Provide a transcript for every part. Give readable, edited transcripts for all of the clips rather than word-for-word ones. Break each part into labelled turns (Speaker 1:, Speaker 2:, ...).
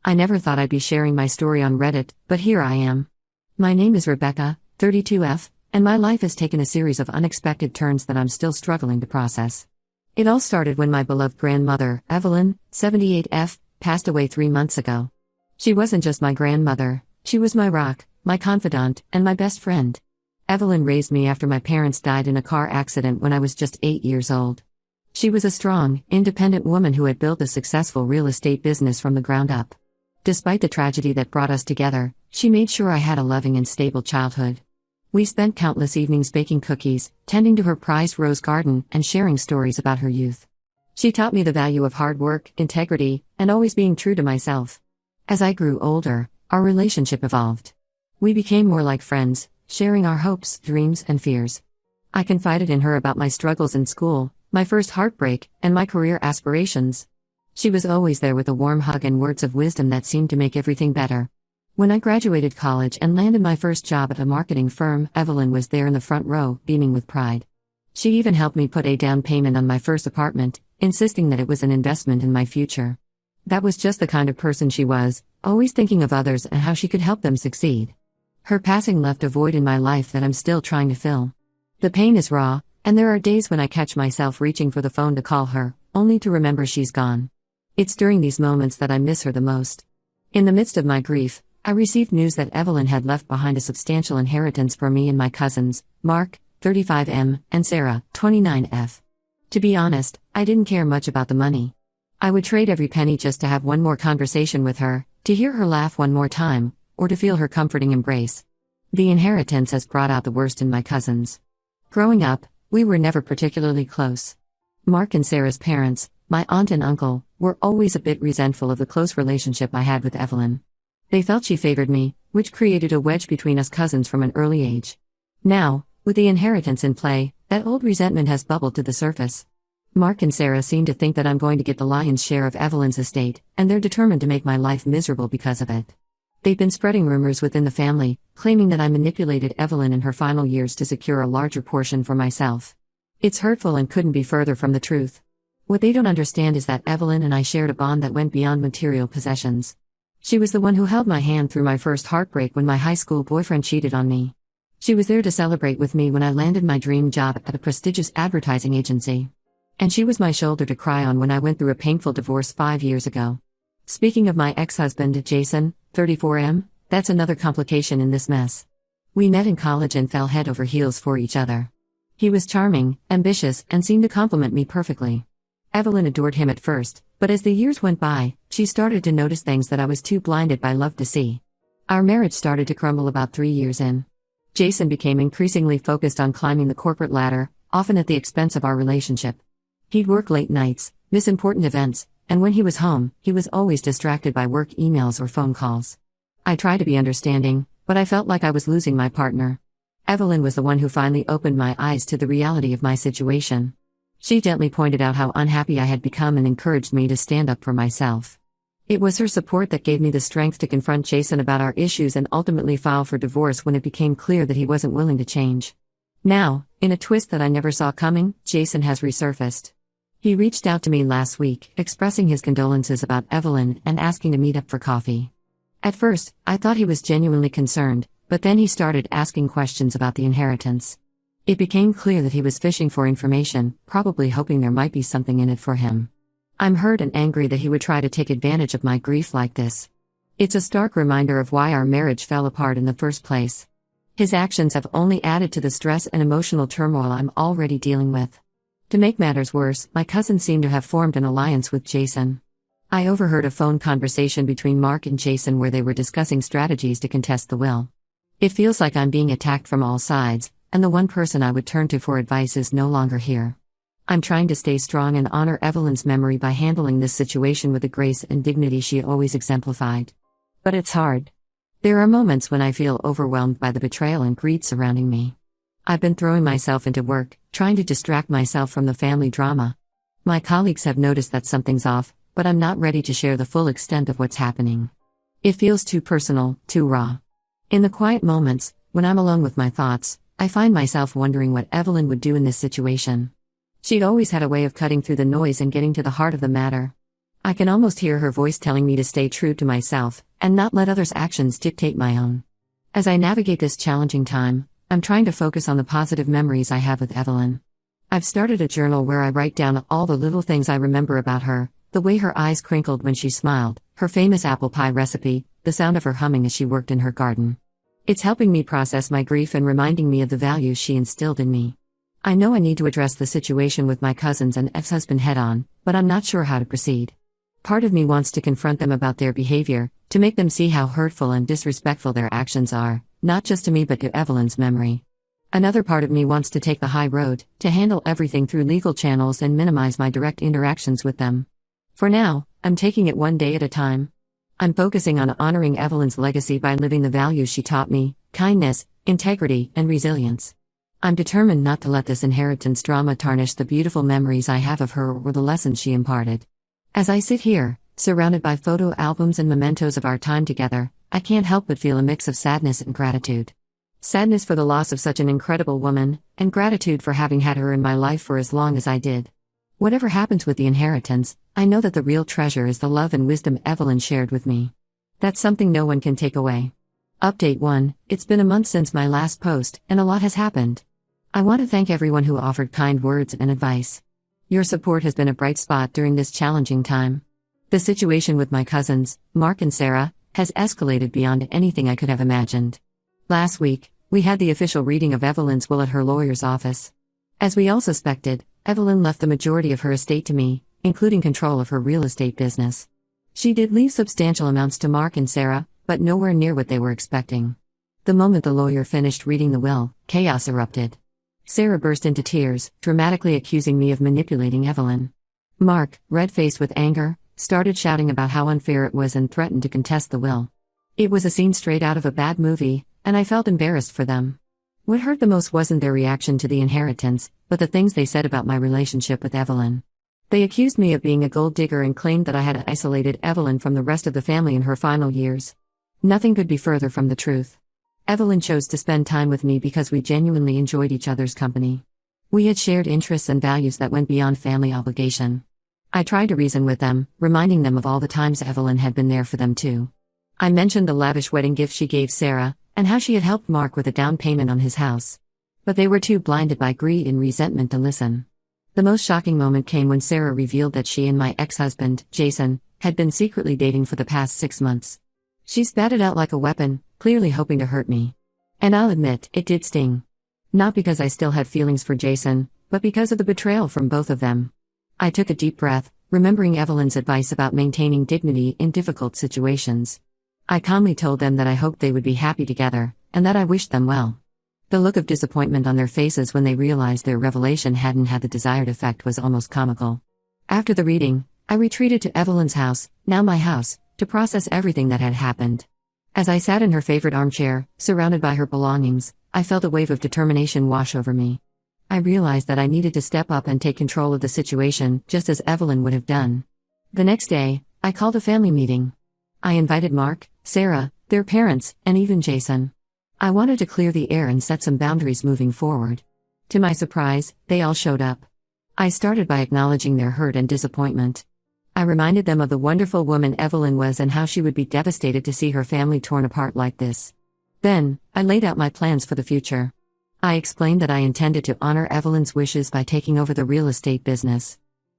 Speaker 1: I never thought I'd be sharing my story on Reddit, but here I am. My name is Rebecca, 32F, and my life has taken a series of unexpected turns that I'm still struggling to process. It all started when my beloved grandmother, Evelyn, 78F, passed away 3 months ago. She wasn't just my grandmother, she was my rock, my confidant, and my best friend. Evelyn raised me after my parents died in a car accident when I was just 8 years old. She was a strong, independent woman who had built a successful real estate business from the ground up. Despite the tragedy that brought us together, she made sure I had a loving and stable childhood. We spent countless evenings baking cookies, tending to her prized rose garden, and sharing stories about her youth. She taught me the value of hard work, integrity, and always being true to myself. As I grew older, our relationship evolved. We became more like friends, sharing our hopes, dreams, and fears. I confided in her about my struggles in school, my first heartbreak, and my career aspirations. She was always there with a warm hug and words of wisdom that seemed to make everything better. When I graduated college and landed my first job at a marketing firm, Evelyn was there in the front row, beaming with pride. She even helped me put a down payment on my first apartment, insisting that it was an investment in my future. That was just the kind of person she was, always thinking of others and how she could help them succeed. Her passing left a void in my life that I'm still trying to fill. The pain is raw, and there are days when I catch myself reaching for the phone to call her, only to remember she's gone. It's during these moments that I miss her the most. In the midst of my grief, I received news that Evelyn had left behind a substantial inheritance for me and my cousins, Mark, 35M, and Sarah, 29F. To be honest, I didn't care much about the money. I would trade every penny just to have one more conversation with her, to hear her laugh one more time, or to feel her comforting embrace. The inheritance has brought out the worst in my cousins. Growing up, we were never particularly close. Mark and Sarah's parents, my aunt and uncle, were always a bit resentful of the close relationship I had with Evelyn. They felt she favored me, which created a wedge between us cousins from an early age. Now, with the inheritance in play, that old resentment has bubbled to the surface. Mark and Sarah seem to think that I'm going to get the lion's share of Evelyn's estate, and they're determined to make my life miserable because of it. They've been spreading rumors within the family, claiming that I manipulated Evelyn in her final years to secure a larger portion for myself. It's hurtful and couldn't be further from the truth. What they don't understand is that Evelyn and I shared a bond that went beyond material possessions. She was the one who held my hand through my first heartbreak when my high school boyfriend cheated on me. She was there to celebrate with me when I landed my dream job at a prestigious advertising agency. And she was my shoulder to cry on when I went through a painful divorce 5 years ago. Speaking of my ex-husband, Jason, 34M, that's another complication in this mess. We met in college and fell head over heels for each other. He was charming, ambitious, and seemed to complement me perfectly. Evelyn adored him at first, but as the years went by, she started to notice things that I was too blinded by love to see. Our marriage started to crumble about 3 years in. Jason became increasingly focused on climbing the corporate ladder, often at the expense of our relationship. He'd work late nights, miss important events, and when he was home, he was always distracted by work emails or phone calls. I tried to be understanding, but I felt like I was losing my partner. Evelyn was the one who finally opened my eyes to the reality of my situation. She gently pointed out how unhappy I had become and encouraged me to stand up for myself. It was her support that gave me the strength to confront Jason about our issues and ultimately file for divorce when it became clear that he wasn't willing to change. Now, in a twist that I never saw coming, Jason has resurfaced. He reached out to me last week, expressing his condolences about Evelyn and asking to meet up for coffee. At first, I thought he was genuinely concerned, but then he started asking questions about the inheritance. It became clear that he was fishing for information, probably hoping there might be something in it for him. I'm hurt and angry that he would try to take advantage of my grief like this. It's a stark reminder of why our marriage fell apart in the first place. His actions have only added to the stress and emotional turmoil I'm already dealing with. To make matters worse, my cousin seemed to have formed an alliance with Jason. I overheard a phone conversation between Mark and Jason where they were discussing strategies to contest the will. It feels like I'm being attacked from all sides, and the one person I would turn to for advice is no longer here. I'm trying to stay strong and honor Evelyn's memory by handling this situation with the grace and dignity she always exemplified. But it's hard. There are moments when I feel overwhelmed by the betrayal and greed surrounding me. I've been throwing myself into work, trying to distract myself from the family drama. My colleagues have noticed that something's off, but I'm not ready to share the full extent of what's happening. It feels too personal, too raw. In the quiet moments, when I'm alone with my thoughts, I find myself wondering what Evelyn would do in this situation. She'd always had a way of cutting through the noise and getting to the heart of the matter. I can almost hear her voice telling me to stay true to myself and not let others' actions dictate my own. As I navigate this challenging time, I'm trying to focus on the positive memories I have with Evelyn. I've started a journal where I write down all the little things I remember about her, the way her eyes crinkled when she smiled, her famous apple pie recipe, the sound of her humming as she worked in her garden. It's helping me process my grief and reminding me of the values she instilled in me. I know I need to address the situation with my cousins and ex-husband head-on, but I'm not sure how to proceed. Part of me wants to confront them about their behavior, to make them see how hurtful and disrespectful their actions are, not just to me but to Evelyn's memory. Another part of me wants to take the high road, to handle everything through legal channels and minimize my direct interactions with them. For now, I'm taking it one day at a time. I'm focusing on honoring Evelyn's legacy by living the values she taught me: kindness, integrity, and resilience. I'm determined not to let this inheritance drama tarnish the beautiful memories I have of her or the lessons she imparted. As I sit here, surrounded by photo albums and mementos of our time together, I can't help but feel a mix of sadness and gratitude. Sadness for the loss of such an incredible woman, and gratitude for having had her in my life for as long as I did. Whatever happens with the inheritance, I know that the real treasure is the love and wisdom Evelyn shared with me. That's something no one can take away. Update 1: It's been a month since my last post, and a lot has happened. I want to thank everyone who offered kind words and advice. Your support has been a bright spot during this challenging time. The situation with my cousins, Mark and Sarah, has escalated beyond anything I could have imagined. Last week, we had the official reading of Evelyn's will at her lawyer's office. As we all suspected, Evelyn left the majority of her estate to me, including control of her real estate business. She did leave substantial amounts to Mark and Sarah, but nowhere near what they were expecting. The moment the lawyer finished reading the will, chaos erupted. Sarah burst into tears, dramatically accusing me of manipulating Evelyn. Mark, red-faced with anger, started shouting about how unfair it was and threatened to contest the will. It was a scene straight out of a bad movie, and I felt embarrassed for them. What hurt the most wasn't their reaction to the inheritance, but the things they said about my relationship with Evelyn. They accused me of being a gold digger and claimed that I had isolated Evelyn from the rest of the family in her final years. Nothing could be further from the truth. Evelyn chose to spend time with me because we genuinely enjoyed each other's company. We had shared interests and values that went beyond family obligation. I tried to reason with them, reminding them of all the times Evelyn had been there for them too. I mentioned the lavish wedding gift she gave Sarah, and how she had helped Mark with a down payment on his house. But they were too blinded by greed and resentment to listen. The most shocking moment came when Sarah revealed that she and my ex-husband, Jason, had been secretly dating for the past 6 months. She spat it out like a weapon, clearly hoping to hurt me. And I'll admit, it did sting. Not because I still had feelings for Jason, but because of the betrayal from both of them. I took a deep breath, remembering Evelyn's advice about maintaining dignity in difficult situations. I calmly told them that I hoped they would be happy together, and that I wished them well. The look of disappointment on their faces when they realized their revelation hadn't had the desired effect was almost comical. After the reading, I retreated to Evelyn's house, now my house, to process everything that had happened. As I sat in her favorite armchair, surrounded by her belongings, I felt a wave of determination wash over me. I realized that I needed to step up and take control of the situation, just as Evelyn would have done. The next day, I called a family meeting. I invited Mark, Sarah, their parents, and even Jason. I wanted to clear the air and set some boundaries moving forward. To my surprise, they all showed up. I started by acknowledging their hurt and disappointment. I reminded them of the wonderful woman Evelyn was and how she would be devastated to see her family torn apart like this. Then, I laid out my plans for the future. I explained that I intended to honor Evelyn's wishes by taking over the real estate business.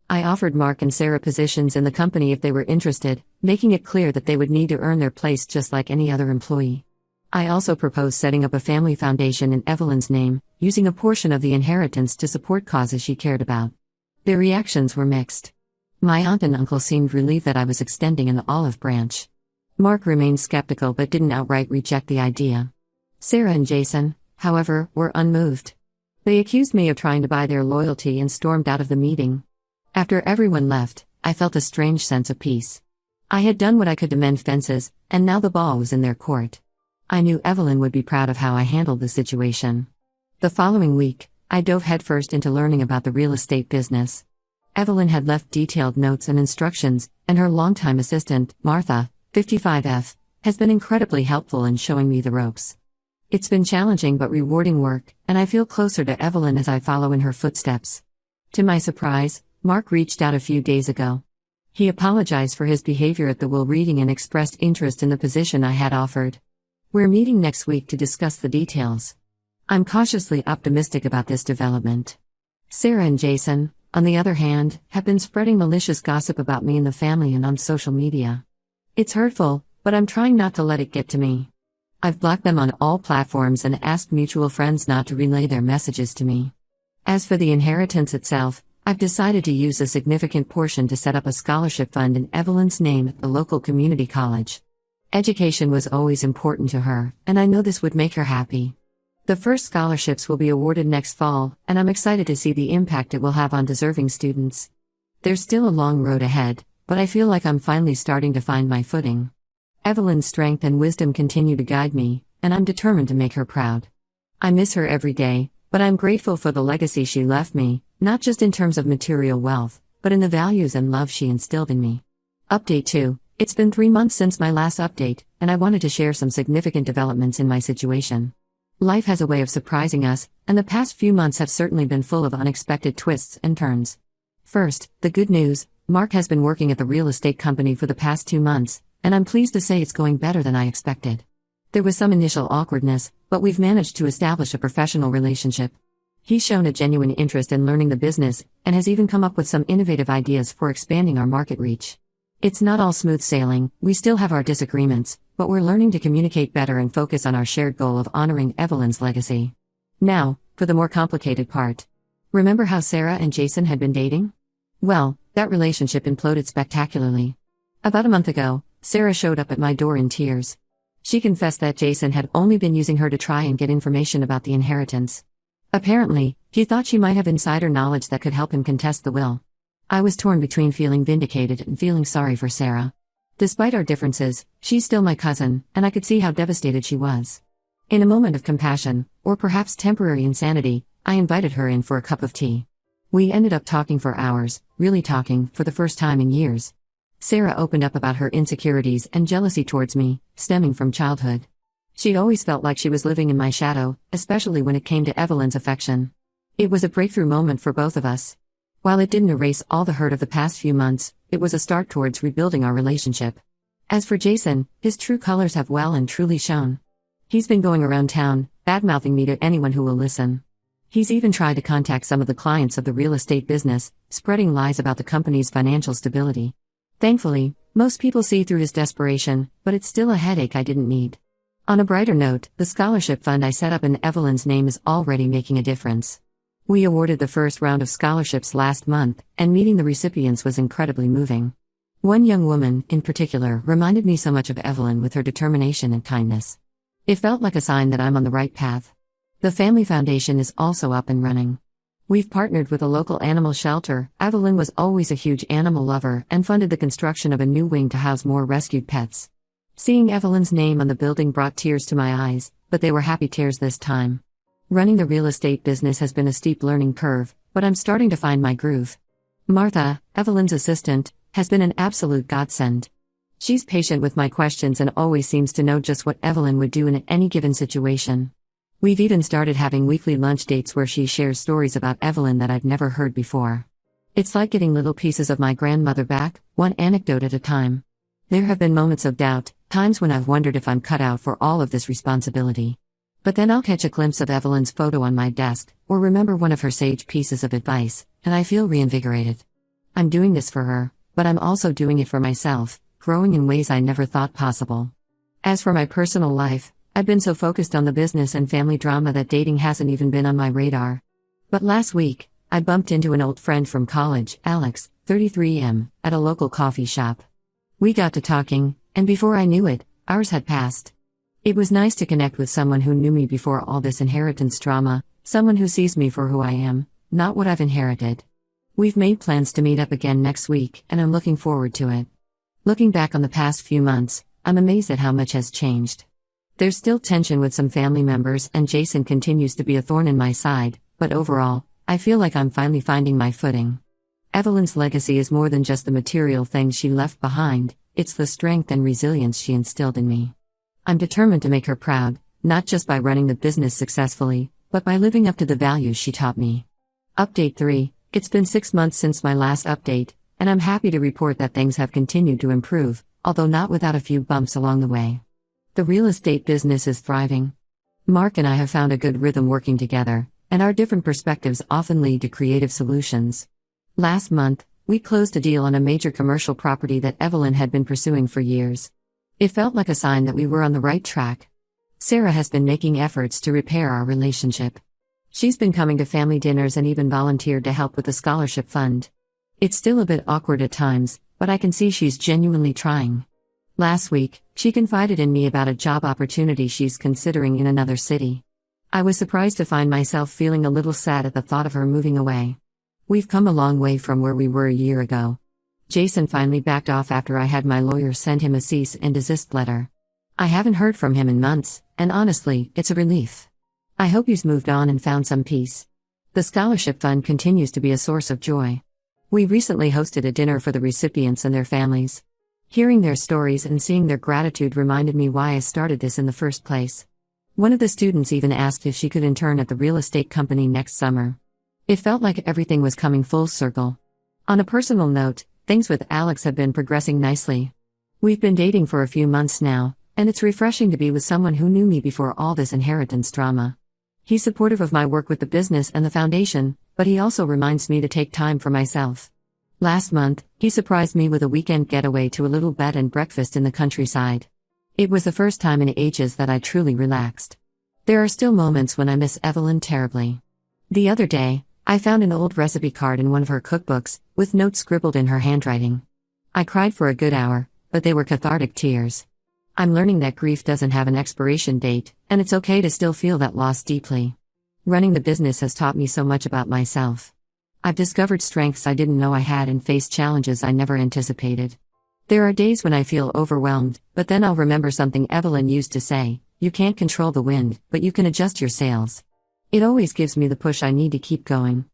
Speaker 1: I offered Mark and Sarah positions in the company if they were interested, making it clear that they would need to earn their place just like any other employee. I also proposed setting up a family foundation in Evelyn's name, using a portion of the inheritance to support causes she cared about. Their reactions were mixed. My aunt and uncle seemed relieved that I was extending an olive branch. Mark remained skeptical but didn't outright reject the idea. Sarah and Jason, however, were unmoved. They accused me of trying to buy their loyalty and stormed out of the meeting. After everyone left, I felt a strange sense of peace. I had done what I could to mend fences, and now the ball was in their court. I knew Evelyn would be proud of how I handled the situation. The following week, I dove headfirst into learning about the real estate business. Evelyn had left detailed notes and instructions, and her longtime assistant, Martha, 55F, has been incredibly helpful in showing me the ropes. It's been challenging but rewarding work, and I feel closer to Evelyn as I follow in her footsteps. To my surprise, Mark reached out a few days ago. He apologized for his behavior at the will reading and expressed interest in the position I had offered. We're meeting next week to discuss the details. I'm cautiously optimistic about this development. Sarah and Jason, on the other hand, have been spreading malicious gossip about me and the family and on social media. It's hurtful, but I'm trying not to let it get to me. I've blocked them on all platforms and asked mutual friends not to relay their messages to me. As for the inheritance itself, I've decided to use a significant portion to set up a scholarship fund in Evelyn's name at the local community college. Education was always important to her, and I know this would make her happy. The first scholarships will be awarded next fall, and I'm excited to see the impact it will have on deserving students. There's still a long road ahead, but I feel like I'm finally starting to find my footing. Evelyn's strength and wisdom continue to guide me, and I'm determined to make her proud. I miss her every day, but I'm grateful for the legacy she left me, not just in terms of material wealth, but in the values and love she instilled in me. Update 2. It's been 3 months since my last update, and I wanted to share some significant developments in my situation. Life has a way of surprising us, and the past few months have certainly been full of unexpected twists and turns. First, the good news: Mark has been working at the real estate company for the past 2 months, and I'm pleased to say it's going better than I expected. There was some initial awkwardness, but we've managed to establish a professional relationship. He's shown a genuine interest in learning the business, and has even come up with some innovative ideas for expanding our market reach. It's not all smooth sailing, we still have our disagreements, but we're learning to communicate better and focus on our shared goal of honoring Evelyn's legacy. Now, for the more complicated part. Remember how Sarah and Jason had been dating? Well, that relationship imploded spectacularly. About a month ago, Sarah showed up at my door in tears. She confessed that Jason had only been using her to try and get information about the inheritance. Apparently, he thought she might have insider knowledge that could help him contest the will. I was torn between feeling vindicated and feeling sorry for Sarah. Despite our differences, she's still my cousin, and I could see how devastated she was. In a moment of compassion, or perhaps temporary insanity, I invited her in for a cup of tea. We ended up talking for hours, really talking, for the first time in years. Sarah opened up about her insecurities and jealousy towards me, stemming from childhood. She'd always felt like she was living in my shadow, especially when it came to Evelyn's affection. It was a breakthrough moment for both of us. While it didn't erase all the hurt of the past few months, it was a start towards rebuilding our relationship. As for Jason, his true colors have well and truly shown. He's been going around town, badmouthing me to anyone who will listen. He's even tried to contact some of the clients of the real estate business, spreading lies about the company's financial stability. Thankfully, most people see through his desperation, but it's still a headache I didn't need. On a brighter note, the scholarship fund I set up in Evelyn's name is already making a difference. We awarded the first round of scholarships last month, and meeting the recipients was incredibly moving. One young woman, in particular, reminded me so much of Evelyn with her determination and kindness. It felt like a sign that I'm on the right path. The Family Foundation is also up and running. We've partnered with a local animal shelter. Evelyn was always a huge animal lover and funded the construction of a new wing to house more rescued pets. Seeing Evelyn's name on the building brought tears to my eyes, but they were happy tears this time. Running the real estate business has been a steep learning curve, but I'm starting to find my groove. Martha, Evelyn's assistant, has been an absolute godsend. She's patient with my questions and always seems to know just what Evelyn would do in any given situation. We've even started having weekly lunch dates where she shares stories about Evelyn that I've never heard before. It's like getting little pieces of my grandmother back, one anecdote at a time. There have been moments of doubt, times when I've wondered if I'm cut out for all of this responsibility. But then I'll catch a glimpse of Evelyn's photo on my desk, or remember one of her sage pieces of advice, and I feel reinvigorated. I'm doing this for her, but I'm also doing it for myself, growing in ways I never thought possible. As for my personal life, I've been so focused on the business and family drama that dating hasn't even been on my radar. But last week, I bumped into an old friend from college, Alex, 33M, at a local coffee shop. We got to talking, and before I knew it, hours had passed. It was nice to connect with someone who knew me before all this inheritance drama, someone who sees me for who I am, not what I've inherited. We've made plans to meet up again next week, and I'm looking forward to it. Looking back on the past few months, I'm amazed at how much has changed. There's still tension with some family members, and Jason continues to be a thorn in my side, but overall, I feel like I'm finally finding my footing. Evelyn's legacy is more than just the material things she left behind, it's the strength and resilience she instilled in me. I'm determined to make her proud, not just by running the business successfully, but by living up to the values she taught me. Update 3. It's been 6 months since my last update, and I'm happy to report that things have continued to improve, although not without a few bumps along the way. The real estate business is thriving. Mark and I have found a good rhythm working together, and our different perspectives often lead to creative solutions. Last month, we closed a deal on a major commercial property that Evelyn had been pursuing for years. It felt like a sign that we were on the right track. Sarah has been making efforts to repair our relationship. She's been coming to family dinners and even volunteered to help with the scholarship fund. It's still a bit awkward at times, but I can see she's genuinely trying. Last week, she confided in me about a job opportunity she's considering in another city. I was surprised to find myself feeling a little sad at the thought of her moving away. We've come a long way from where we were a year ago. Jason finally backed off after I had my lawyer send him a cease and desist letter. I haven't heard from him in months, and honestly, it's a relief. I hope he's moved on and found some peace. The scholarship fund continues to be a source of joy. We recently hosted a dinner for the recipients and their families. Hearing their stories and seeing their gratitude reminded me why I started this in the first place. One of the students even asked if she could intern at the real estate company next summer. It felt like everything was coming full circle. On a personal note, things with Alex have been progressing nicely. We've been dating for a few months now, and it's refreshing to be with someone who knew me before all this inheritance drama. He's supportive of my work with the business and the foundation, but he also reminds me to take time for myself. Last month, he surprised me with a weekend getaway to a little bed and breakfast in the countryside. It was the first time in ages that I truly relaxed. There are still moments when I miss Evelyn terribly. The other day, I found an old recipe card in one of her cookbooks, with notes scribbled in her handwriting. I cried for a good hour, but they were cathartic tears. I'm learning that grief doesn't have an expiration date, and it's okay to still feel that loss deeply. Running the business has taught me so much about myself. I've discovered strengths I didn't know I had and faced challenges I never anticipated. There are days when I feel overwhelmed, but then I'll remember something Evelyn used to say: you can't control the wind, but you can adjust your sails. It always gives me the push I need to keep going.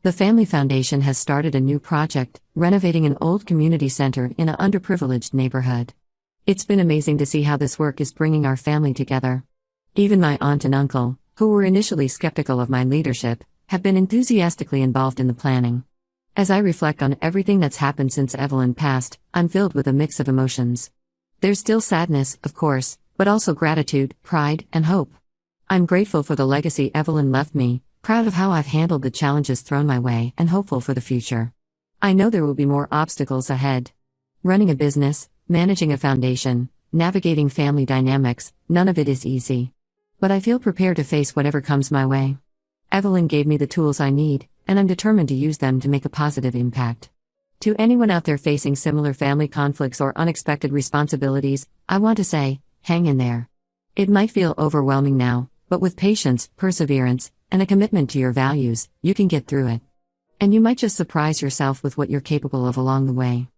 Speaker 1: The Family Foundation has started a new project, renovating an old community center in an underprivileged neighborhood. It's been amazing to see how this work is bringing our family together. Even my aunt and uncle, who were initially skeptical of my leadership, have been enthusiastically involved in the planning. As I reflect on everything that's happened since Evelyn passed, I'm filled with a mix of emotions. There's still sadness, of course, but also gratitude, pride, and hope. I'm grateful for the legacy Evelyn left me, proud of how I've handled the challenges thrown my way, and hopeful for the future. I know there will be more obstacles ahead. Running a business, managing a foundation, navigating family dynamics, none of it is easy. But I feel prepared to face whatever comes my way. Evelyn gave me the tools I need, and I'm determined to use them to make a positive impact. To anyone out there facing similar family conflicts or unexpected responsibilities, I want to say, hang in there. It might feel overwhelming now, but with patience, perseverance, and a commitment to your values, you can get through it. And you might just surprise yourself with what you're capable of along the way.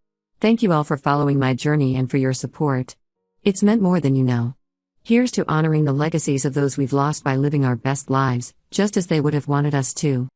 Speaker 1: Thank you all for following my journey and for your support. It's meant more than you know. Here's to honoring the legacies of those we've lost by living our best lives, just as they would have wanted us to.